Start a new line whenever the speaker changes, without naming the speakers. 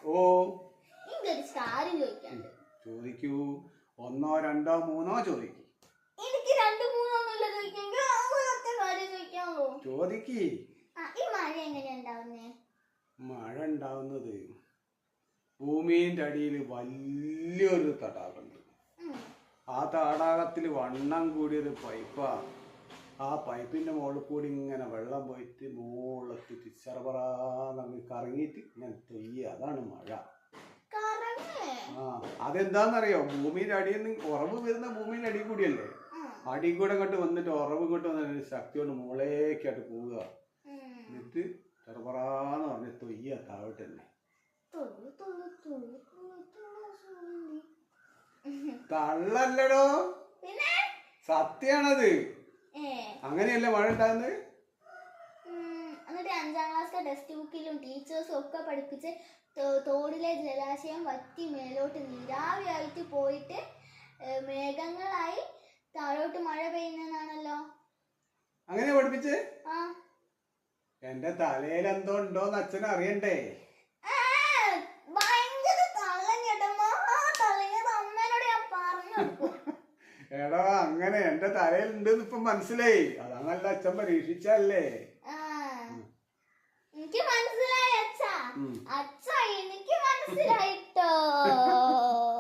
ഓ
എനിക്കൊരു കാര്യം ചോദിക്കാണ്ട്.
ചോദിക്കൂ. 1 2 3 ചോദിക്കൂ.
എനിക്ക് 2 3 ഒന്നുമില്ല ചോദിക്കാൻ. ഒറ്റ കാര്യം ചോദിക്കാമോ?
ചോദിക്ക്.
ഈ മഴ എങ്ങനെയാ ഉണ്ടാവുന്നേ?
മഴ ഉണ്ടാവുന്നത് ഭൂമിന്റെ അടിയിൽ വലിയൊരു തടാകമുണ്ട്. ആ തടാകത്തിൽ വണ്ണം കൂടിയൊരു പൈപ്പാ. ആ പൈപ്പിന്റെ മുകളിൽ കൂടി ഇങ്ങനെ വെള്ളം പോയിട്ട് മുകളിലെത്തിട്ട് ചെറുപറാന്ന് കറങ്ങിയിട്ട് ഇങ്ങനെ തൊയ്യ. അതാണ് മഴ. അതെന്താന്നറിയോ? ഭൂമിയുടെ അടിയിൽ നിന്ന് ഉറവ് വരുന്ന ഭൂമിയുടെ അടിയിൽ കൂടിയല്ലേ, അടിയിൽ കൂടെ അങ്ങോട്ട് വന്നിട്ട് ഉറവ് ഇങ്ങോട്ട് വന്ന ശക്തി കൊണ്ട് മുകളേക്കായിട്ട് പോവുക. എന്നിട്ട് ചെറുപറാന്ന് പറഞ്ഞ് തൊയ്യ താഴോട്ട് തന്നെ. തള്ളല്ലടോ, സത്യാണത്. അങ്ങനെയല്ലേ മഴ ഉണ്ടാകുന്നത്.
എന്നിട്ട് 5ാം ക്ലാസ്സിലെ ടെക്സ്റ്റ് ബുക്കിലും ടീച്ചേഴ്സും ഒക്കെ പഠിപ്പിച്ച് തോടിലെ ജലാശയം വറ്റി മേലോട്ട് നീരാവിയായിട്ട് പോയിട്ട് മേഘങ്ങളായി താഴോട്ട് മഴ പെയ്യുന്നതാണല്ലോ.
അങ്ങനെ പഠിപ്പിച്ചേ? എന്റെ തലയിൽ എന്തോ ഉണ്ടോന്ന് അച്ഛൻ അറിയണ്ടേ?
ഭയങ്കര അമ്മേനോട് ഞാൻ പറഞ്ഞു.
എടാ, അങ്ങനെ എന്റെ തലയിൽ ഉണ്ട് ഇപ്പൊ മനസ്സിലായി. അതാണല്ല അച്ഛൻ പരീക്ഷിച്ചല്ലേ.
എനിക്ക് മനസ്സിലായി അച്ഛാ. എനിക്ക് മനസ്സിലായിട്ടോ.